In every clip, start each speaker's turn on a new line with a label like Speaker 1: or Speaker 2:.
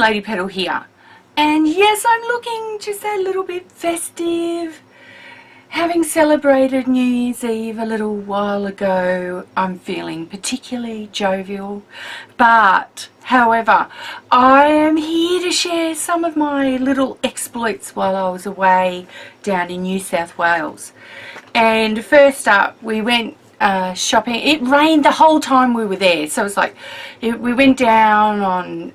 Speaker 1: Missladypetal here, and yes, I'm looking just a little bit festive. Having celebrated New Year's Eve a little while ago, I'm feeling particularly jovial, but however, I am here to share some of my little exploits while I was away down in New South Wales. And first up, we went shopping. It rained the whole time we were there, so it's like we went down on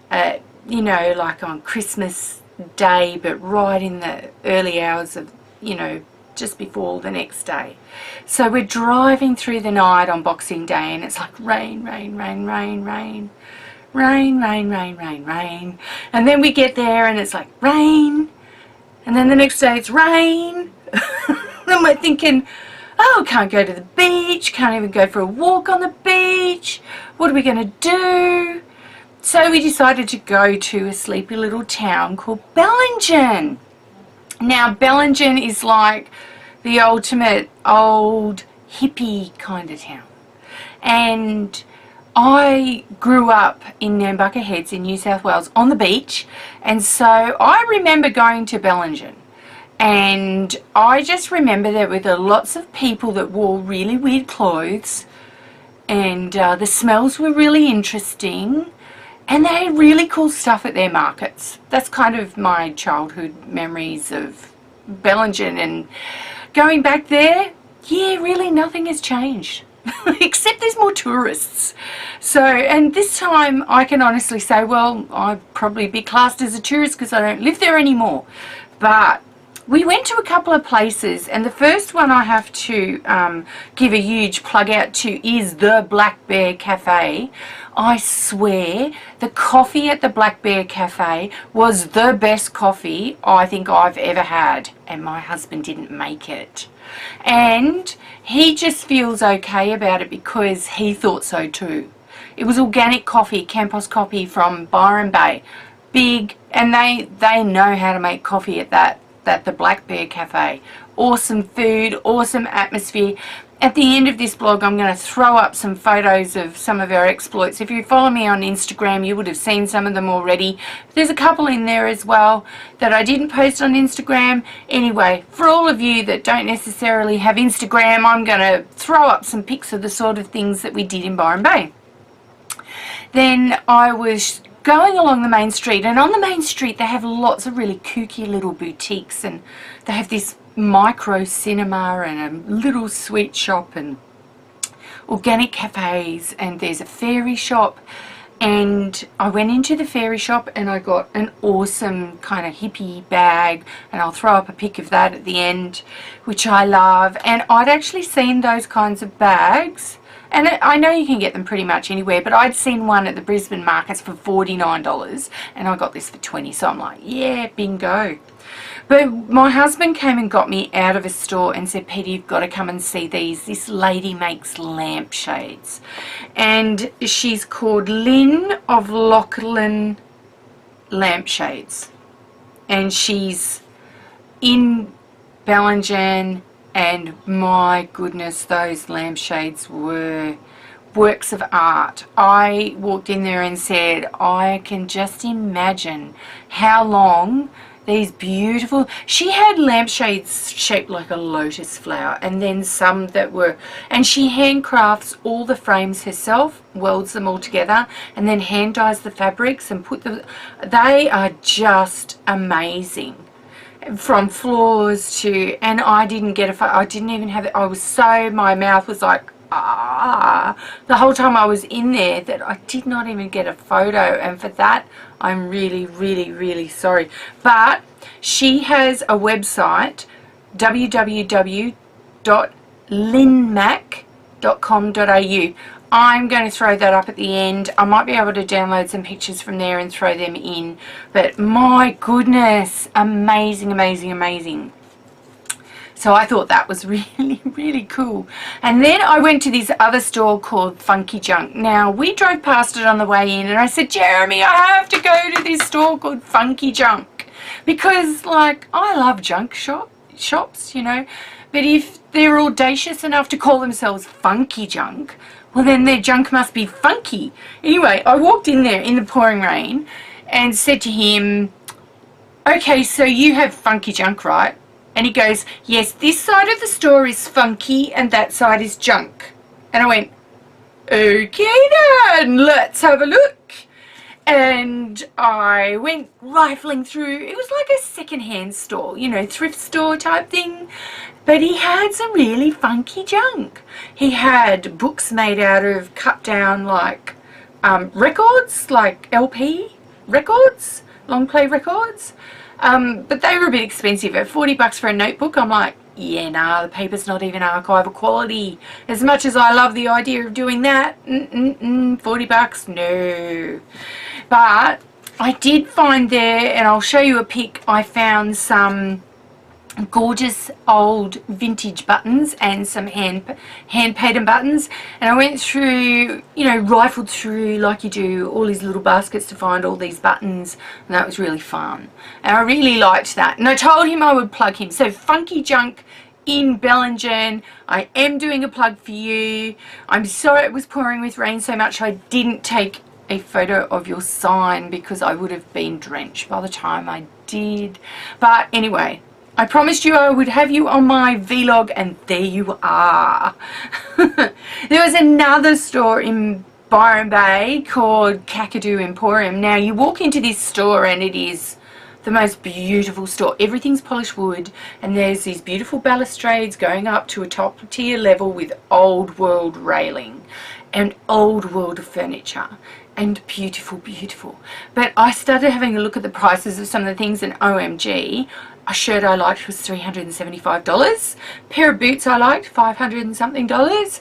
Speaker 1: you know, like on Christmas Day, but right in the early hours of, you know, just before the next day. So we're driving through the night on Boxing Day, and it's like rain, rain, rain, rain, rain, rain, rain, rain, rain, rain, and then we get there and it's like rain, and then the next day it's rain. Then we're thinking, oh, can't go to the beach, can't even go for a walk on the beach, what are we going to do? So we decided to go to a sleepy little town called Bellingen. Now Bellingen is like the ultimate old hippie kind of town, and I grew up in Nambucca Heads in New South Wales on the beach, and so I remember going to Bellingen. And I just remember there were lots of people that wore really weird clothes, and the smells were really interesting, and they had really cool stuff at their markets. That's kind of my childhood memories of Bellingen, and going back there, yeah, really nothing has changed. Except there's more tourists. So, and this time I can honestly say, well, I'd probably be classed as a tourist because I don't live there anymore. But we went to a couple of places, and the first one I have to give a huge plug out to is the Black Bear Cafe. I swear the coffee at the Black Bear Cafe was the best coffee I think I've ever had, and my husband didn't make it. And he just feels okay about it because he thought so too. It was organic coffee, Campos coffee from Byron Bay. Big, and they know how to make coffee at the Black Bear Cafe. Awesome food, awesome atmosphere. At the end of this blog, I'm going to throw up some photos of some of our exploits. If you follow me on Instagram, you would have seen some of them already. There's a couple in there as well that I didn't post on Instagram. Anyway, for all of you that don't necessarily have Instagram, I'm going to throw up some pics of the sort of things that we did in Byron Bay. Then I was going along the main street, and on the main street they have lots of really kooky little boutiques, and they have this micro cinema and a little sweet shop and organic cafes, and there's a fairy shop. And I went into the fairy shop and I got an awesome kind of hippie bag, and I'll throw up a pic of that at the end, which I love. And I'd actually seen those kinds of bags, and I know you can get them pretty much anywhere, but I'd seen one at the Brisbane markets for $49, and I got this for $20, so I'm like, yeah, bingo. But my husband came and got me out of a store and said, Peter, you've got to come and see these. This lady makes lampshades, and she's called Lynn of Lachlan Lampshades, and she's in Bellingen. And my goodness, those lampshades were works of art. I walked in there and said, I can just imagine how long these beautiful... She had lampshades shaped like a lotus flower, and then some that were... And she handcrafts all the frames herself, welds them all together, and then hand dyes the fabrics and put them... They are just amazing. From floors to, and I didn't get a photo. I didn't even have it. I was so, my mouth was like, ah, the whole time I was in there, that I did not even get a photo, and for that I'm really, really, really sorry. But she has a website, www.linmac.com.au. I'm going to throw that up at the end. I might be able to download some pictures from there and throw them in. But my goodness, amazing, amazing, amazing. So I thought that was really, really cool. And then I went to this other store called Funky Junk. Now, we drove past it on the way in, and I said, Jeremy, I have to go to this store called Funky Junk. Because, like, I love junk shops, you know. But if they're audacious enough to call themselves Funky Junk, well, then their junk must be funky. Anyway, I walked in there in the pouring rain. and said to him, okay, so you have funky junk, right? And he goes, yes, this side of the store is funky and that side is junk. And I went, okay then, let's have a look. And I went rifling through. It was like a second-hand store, you know, thrift store type thing. But he had some really funky junk. He had books made out of cut down like records, like LP records, long play records. But they were a bit expensive. At $40 for a notebook, I'm like, yeah, nah, the paper's not even archival quality. As much as I love the idea of doing that, $40, no. But I did find there, and I'll show you a pic, I found some gorgeous old vintage buttons and some hand painted buttons, and I went through, you know, rifled through like you do, all these little baskets to find all these buttons, and that was really fun, and I really liked that. And I told him I would plug him. So Funky Junk in Bellingen, I am doing a plug for you. I'm sorry it was pouring with rain so much I didn't take a photo of your sign because I would have been drenched by the time I did. But anyway, I promised you I would have you on my vlog, and there you are. There was another store in Byron Bay called Kakadu Emporium. Now you walk into this store and it is the most beautiful store. Everything's polished wood, and there's these beautiful balustrades going up to a top tier level with old world railing and old world furniture. And beautiful, beautiful. But I started having a look at the prices of some of the things, and OMG, a shirt I liked was $375. Pair of boots I liked, $500 and something dollars.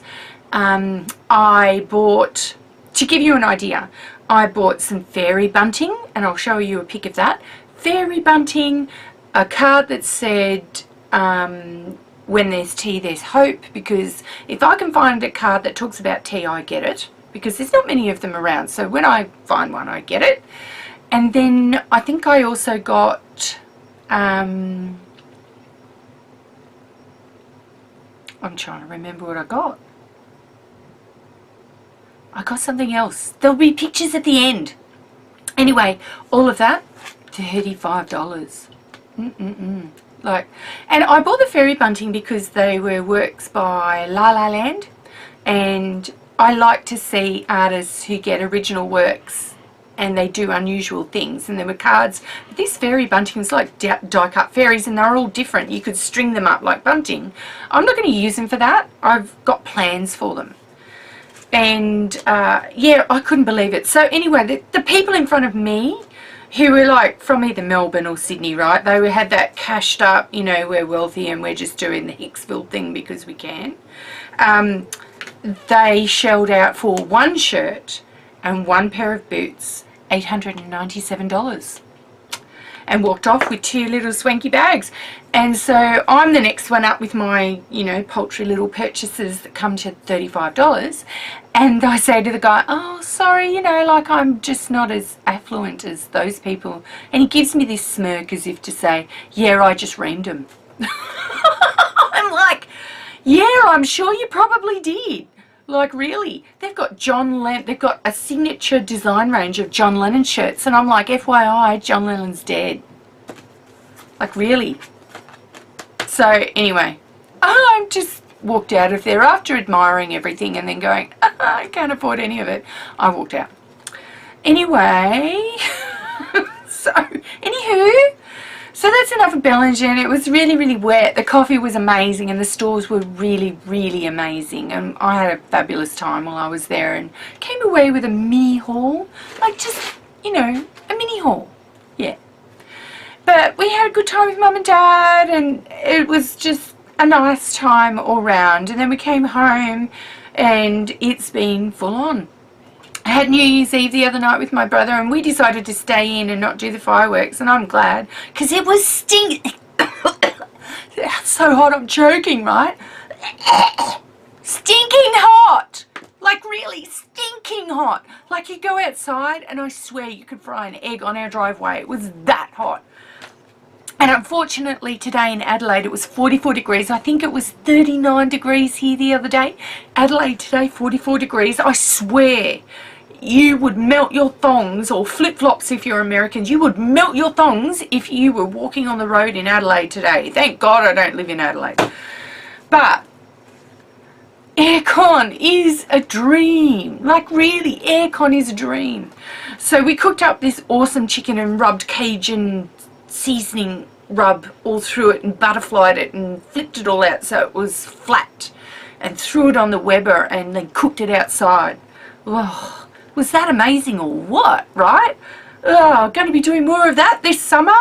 Speaker 1: I bought, to give you an idea, I bought some fairy bunting, and I'll show you a pic of that. Fairy bunting, a card that said, when there's tea, there's hope, because if I can find a card that talks about tea, I get it. Because there's not many of them around, so when I find one I get it. And then I think I also got I'm trying to remember what I got. I got something else. There'll be pictures at the end. Anyway, all of that, $35. Like, and I bought the fairy bunting because they were works by La La Land, and I like to see artists who get original works and they do unusual things. And there were cards. This fairy bunting was like die-cut fairies, and they're all different. You could string them up like bunting. I'm not going to use them for that. I've got plans for them. And yeah, I couldn't believe it. So anyway, the people in front of me who were like from either Melbourne or Sydney, right? They had that cashed up, you know, we're wealthy and we're just doing the Hicksville thing because we can. They shelled out for one shirt and one pair of boots, $897, and walked off with two little swanky bags. And so I'm the next one up with my, you know, paltry little purchases that come to $35. And I say to the guy, oh, sorry, you know, like I'm just not as affluent as those people. And he gives me this smirk as if to say, yeah, I just reamed them. I'm like, yeah, I'm sure you probably did. Like, really? They've got they've got a signature design range of John Lennon shirts, and I'm like, FYI, John Lennon's dead. Like, really? So, anyway, I just walked out of there after admiring everything and then going, I can't afford any of it. I walked out. Anyway, so, anywho, so that's enough of Bellingen. It was really, really wet. The coffee was amazing and the stores were really, really amazing. And I had a fabulous time while I was there and came away with a mini haul. Like just, you know, a mini haul. Yeah. But we had a good time with Mum and Dad, and it was just a nice time all round. And then we came home and it's been full on. I had New Year's Eve the other night with my brother, and we decided to stay in and not do the fireworks, and I'm glad because it was stinking. It's so hot I'm choking, right? Stinking hot, like really stinking hot. Like you go outside and I swear you could fry an egg on our driveway. It was that hot. And unfortunately today in Adelaide it was 44 degrees. I think it was 39 degrees here the other day. Adelaide today 44 degrees. I swear you would melt your thongs, or flip-flops if you're Americans, you would melt your thongs if you were walking on the road in Adelaide today. Thank God I don't live in Adelaide. But aircon is a dream. Like, really, aircon is a dream. So we cooked up this awesome chicken and rubbed Cajun seasoning rub all through it and butterflied it and flipped it all out so it was flat, and threw it on the Weber and then cooked it outside. Oh, was that amazing or what, right? Oh, going to be doing more of that this summer.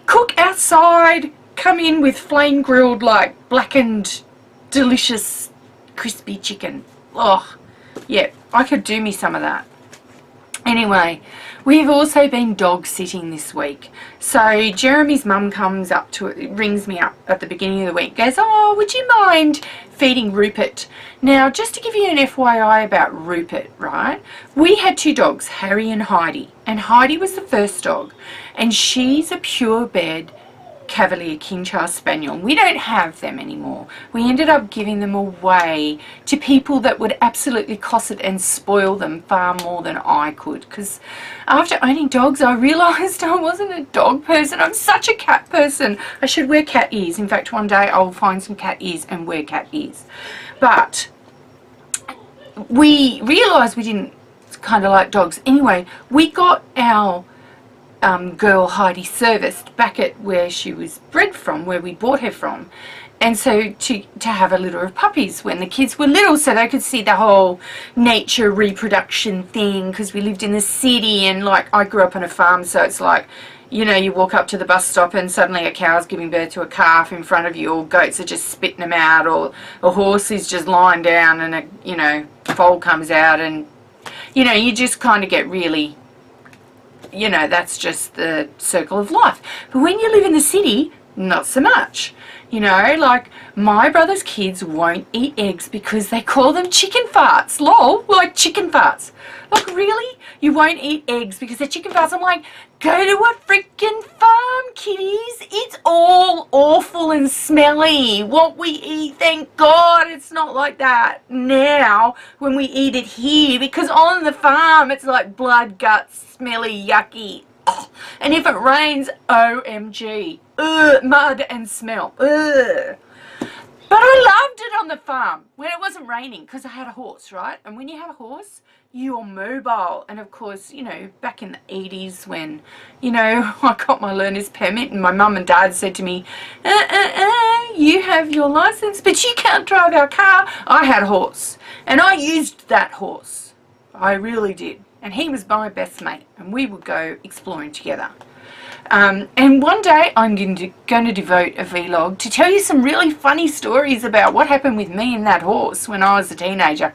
Speaker 1: Cook outside, come in with flame grilled, like blackened, delicious, crispy chicken. Oh, yeah, I could do me some of that. Anyway, we've also been dog sitting this week. So Jeremy's mum comes up to it, rings me up at the beginning of the week, goes, oh, would you mind feeding Rupert? Now, just to give you an FYI about Rupert, right? We had 2 dogs, Harry and Heidi. And Heidi was the first dog. And she's a purebred Cavalier King Charles Spaniel. We don't have them anymore. We ended up giving them away to people that would absolutely cosset and spoil them far more than I could, because after owning dogs I realised I wasn't a dog person. I'm such a cat person. I should wear cat ears. In fact, one day I'll find some cat ears and wear cat ears. But we realised we didn't kind of like dogs. Anyway, we got our girl Heidi serviced back at where she was bred from, where we bought her from, and so to have a litter of puppies when the kids were little, so they could see the whole nature reproduction thing, because we lived in the city, and like I grew up on a farm, so it's like, you know, you walk up to the bus stop and suddenly a cow's giving birth to a calf in front of you, or goats are just spitting them out, or a horse is just lying down and a, you know, foal comes out, and you know, you just kind of get really, you know, that's just the circle of life. But when you live in the city, not so much. You know, like my brother's kids won't eat eggs because they call them chicken farts. Lol, like chicken farts. Like, really? You won't eat eggs because they're chicken farts? I'm like, go to a freaking farm, kiddies. It's all awful and smelly. What we eat, thank God it's not like that now when we eat it here, because on the farm it's like blood, guts, smelly, yucky. Ugh. And if it rains, OMG. Ugh, mud and smell. Ugh. But I loved it on the farm when it wasn't raining, because I had a horse, right? And when you have a horse, you're mobile. And of course, you know, back in the 80s when, you know, I got my learner's permit and my mum and dad said to me, you have your license, but you can't drive our car. I had a horse and I used that horse. I really did. And he was my best mate, and we would go exploring together. And one day I'm going to devote a vlog to tell you some really funny stories about what happened with me and that horse when I was a teenager.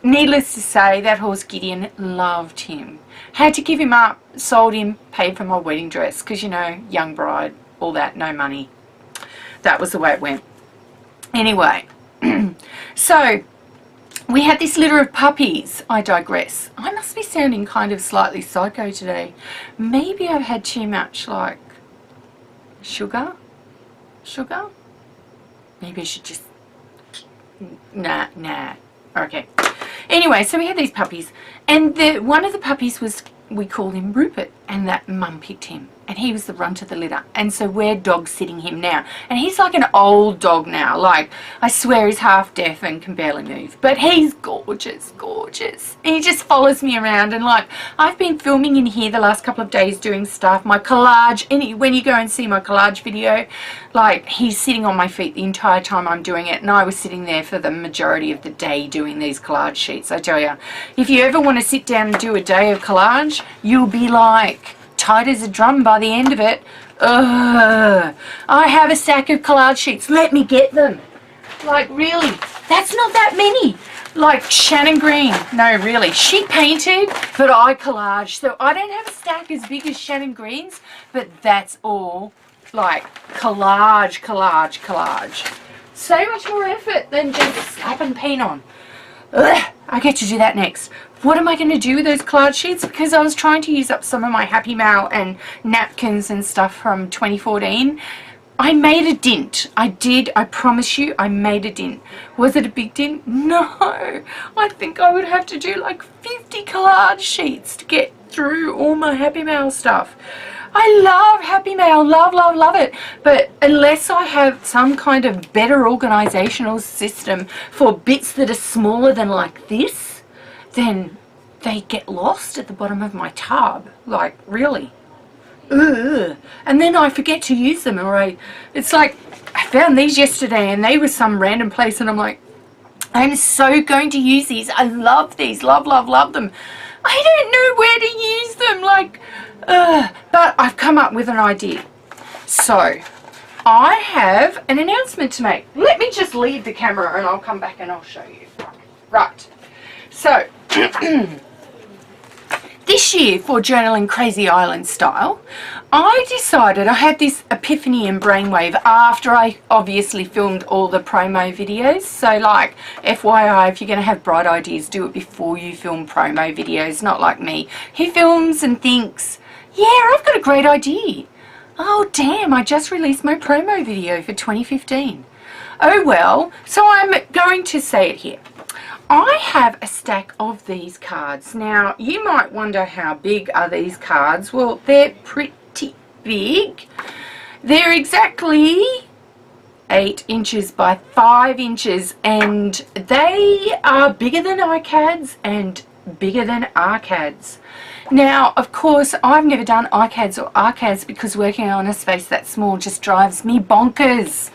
Speaker 1: Needless to say, that horse Gideon loved him. Had to give him up, sold him, paid for my wedding dress, because, you know, young bride, all that, no money. That was the way it went. Anyway, so we had this litter of puppies. I digress. I must be sounding kind of slightly psycho today. Maybe I've had too much, like, sugar? Maybe I should just... Nah. Okay. Anyway, so we had these puppies, and one of the puppies was, we called him Rupert, and that mum picked him, and he was the runt of the litter, and so we're dog sitting him now, and he's like an old dog now. Like, I swear he's half deaf and can barely move, but he's gorgeous, and he just follows me around. And like, I've been filming in here the last couple of days doing stuff, my collage, and when you go and see my collage video, like, he's sitting on my feet the entire time I'm doing it, and I was sitting there for the majority of the day doing these collage sheets. I tell you, if you ever want to sit down and do a day of collage, you'll be like tight as a drum by the end of it. Ugh. I have a stack of collage sheets. Let me get them. Like, really, that's not that many. Like Shannon Green. No, really. She painted, but I collaged. So I don't have a stack as big as Shannon Green's, but that's all like collage. So much more effort than just slapping paint on. Ugh. I get to do that next. What am I going to do with those collage sheets? Because I was trying to use up some of my Happy Mail and napkins and stuff from 2014. I made a dint. I did. I promise you, I made a dint. Was it a big dint? No. I think I would have to do like 50 collage sheets to get through all my Happy Mail stuff. I love Happy Mail. Love, love, love it. But unless I have some kind of better organisational system for bits that are smaller than like this, then they get lost at the bottom of my tub. Like, really. Ugh. And then I forget to use them, or it's like I found these yesterday and they were some random place and I'm like, I'm so going to use these. I love these. Love, love, love them. I don't know where to use them. Like, but I've come up with an idea. So I have an announcement to make. Let me just leave the camera and I'll come back and I'll show you. Right. So this year, for Journaling Crazy Island Style, I decided, I had this epiphany and brainwave after I obviously filmed all the promo videos. So like, FYI, if you're going to have bright ideas, do it before you film promo videos, not like me, who films and thinks, yeah, I've got a great idea. Oh damn, I just released my promo video for 2015. Oh well, so I'm going to say it here. I have a stack of these cards. Now, you might wonder, how big are these cards? Well, they're pretty big. They're exactly 8 inches by 5 inches, and they are bigger than iCads and bigger than arcads. Now, of course, I've never done iCads or arcads because working on a space that small just drives me bonkers.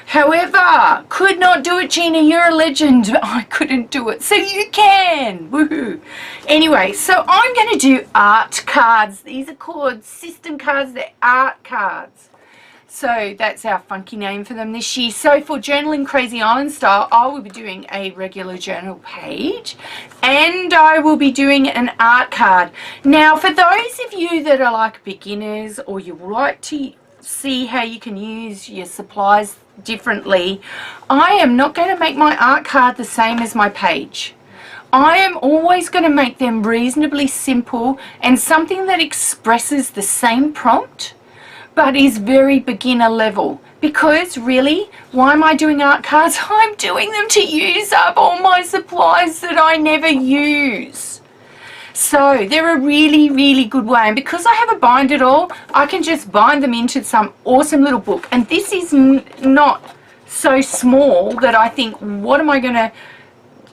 Speaker 1: However, could not do it, Gina, you're a legend. I couldn't do it, so you can. Woohoo. Anyway, so I'm going to do art cards. These are called system cards. They're art cards. So that's our funky name for them this year. So for Journaling Crazy Island Style, I will be doing a regular journal page and I will be doing an art card. Now, for those of you that are like beginners, or you would like to see how you can use your supplies differently, I am not going to make my art card the same as my page. I am always going to make them reasonably simple and something that expresses the same prompt but is very beginner level. Because really, why am I doing art cards? I'm doing them to use up all my supplies that I never use. So they're a really, really good way, and because I have a bind it all, I can just bind them into some awesome little book. And this is not so small that I think, what am I going to,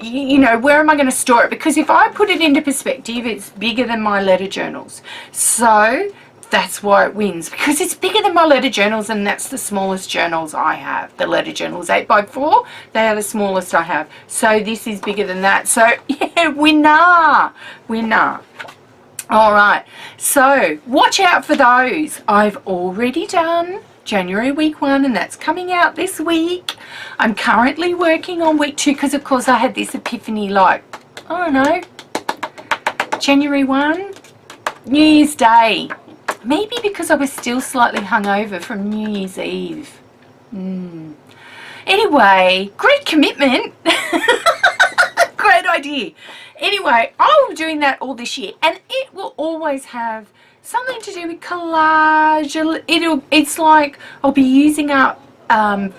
Speaker 1: you know, where am I going to store it? Because if I put it into perspective, it's bigger than my letter journals. So that's why it wins, because it's bigger than my letter journals, and that's the smallest journals I have. The letter journals 8x4, they are the smallest I have. So this is bigger than that. So yeah, winner, winner. All right, so watch out for those. I've already done January week 1, and that's coming out this week. I'm currently working on week 2 because of course I had this epiphany, like, I don't know, January 1, New Year's Day. Maybe because I was still slightly hungover from New Year's Eve. Anyway, great commitment. Great idea. Anyway, I'll be doing that all this year, and it will always have something to do with collage. It's like I'll be using up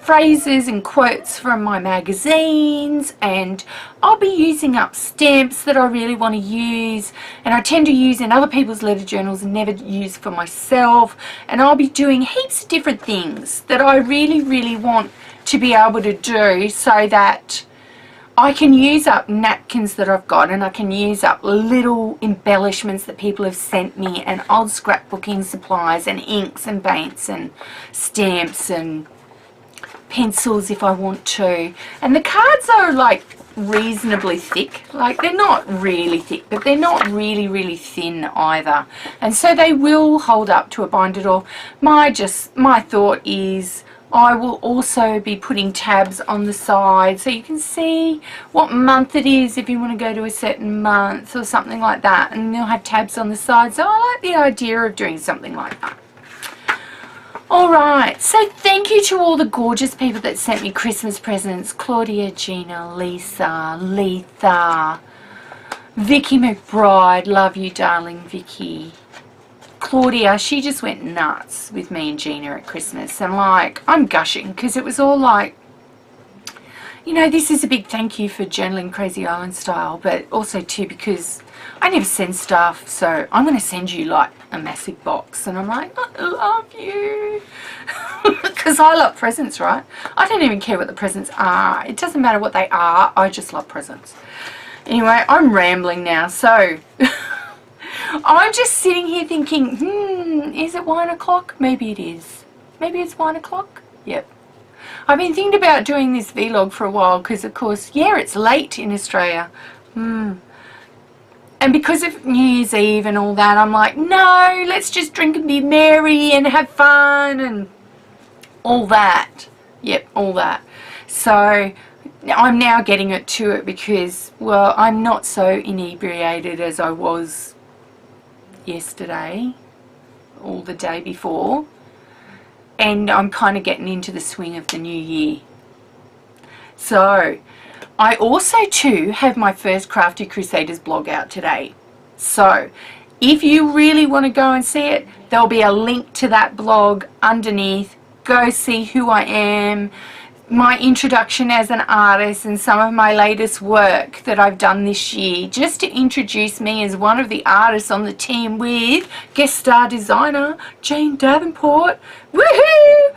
Speaker 1: phrases and quotes from my magazines, and I'll be using up stamps that I really want to use, and I tend to use in other people's letter journals and never use for myself. And I'll be doing heaps of different things that I really, really want to be able to do, so that I can use up napkins that I've got, and I can use up little embellishments that people have sent me, and old scrapbooking supplies and inks and paints and stamps and pencils if I want to. And the cards are like reasonably thick, like they're not really thick, but they're not really, really thin either, and so they will hold up to a bind it all. My thought is I will also be putting tabs on the side so you can see what month it is if you want to go to a certain month or something like that, and they'll have tabs on the side. So I like the idea of doing something like that. Alright, so thank you to all the gorgeous people that sent me Christmas presents. Claudia, Gina, Lisa, Letha, Vicky McBride, love you darling Vicky. Claudia, she just went nuts with me and Gina at Christmas. And like, I'm gushing because it was all like, you know, this is a big thank you for journaling Crazy Island style, but also too because I never send stuff, so I'm going to send you like a massive box. And I'm like, I love you. Because I love presents, right? I don't even care what the presents are. It doesn't matter what they are. I just love presents. Anyway, I'm rambling now. So I'm just sitting here thinking, is it wine o'clock? Maybe it is. Maybe it's wine o'clock? Yep. I've been thinking about doing this vlog for a while because, of course, yeah, it's late in Australia. And because of New Year's Eve and all that, I'm like, no, let's just drink and be merry and have fun and all that. Yep, all that. So I'm now getting it to it because, well, I'm not so inebriated as I was yesterday or the day before. And I'm kind of getting into the swing of the new year. So I also too have my first Crafty Crusaders blog out today. So if you really want to go and see it, there'll be a link to that blog underneath. Go see who I am, my introduction as an artist, and some of my latest work that I've done this year, just to introduce me as one of the artists on the team with guest star designer Jane Davenport. Woohoo!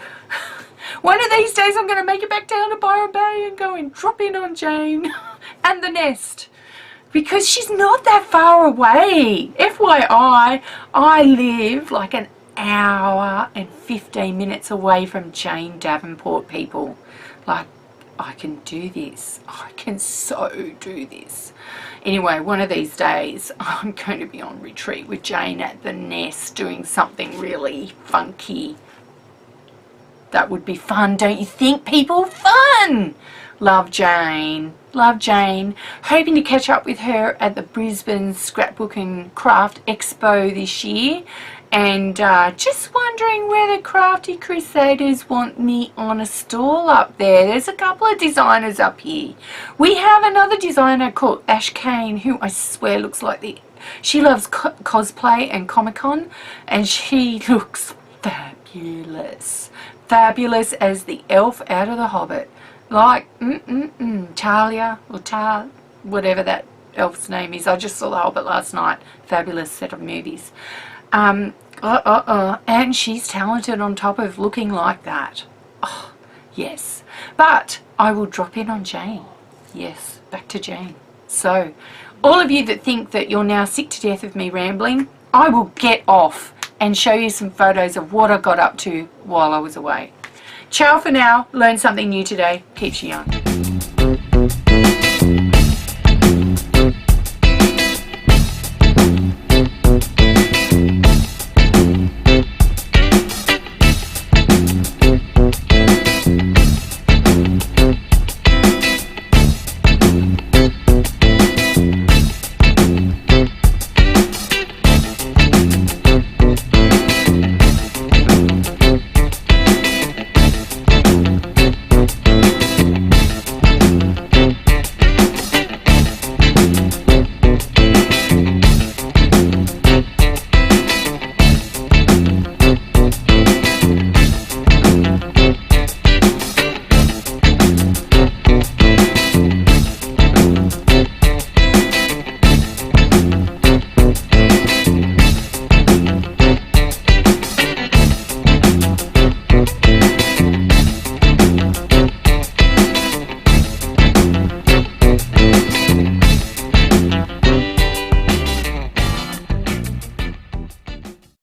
Speaker 1: One of these days I'm going to make it back down to Byron Bay and go and drop in on Jane and the nest, because she's not that far away. FYI, I live like an hour and 15 minutes away from Jane Davenport, people. Like, I can do this. I can so do this. Anyway, one of these days I'm going to be on retreat with Jane at the nest doing something really funky. That would be fun, don't you think, people? Fun! Love Jane. Love Jane. Hoping to catch up with her at the Brisbane Scrapbook and Craft Expo this year. And just wondering whether Crafty Crusaders want me on a stall up there. There's a couple of designers up here. We have another designer called Ash Kane, who I swear looks like she loves cosplay and Comic-Con, and she looks fabulous. Fabulous as the elf out of The Hobbit. Like, Talia, or whatever that elf's name is. I just saw The Hobbit last night. Fabulous set of movies. And she's talented on top of looking like that. Oh, yes. But I will drop in on Jane. Yes, back to Jane. So, all of you that think that you're now sick to death of me rambling, I will get off and show you some photos of what I got up to while I was away. Ciao for now. Learn something new today. Keeps you young.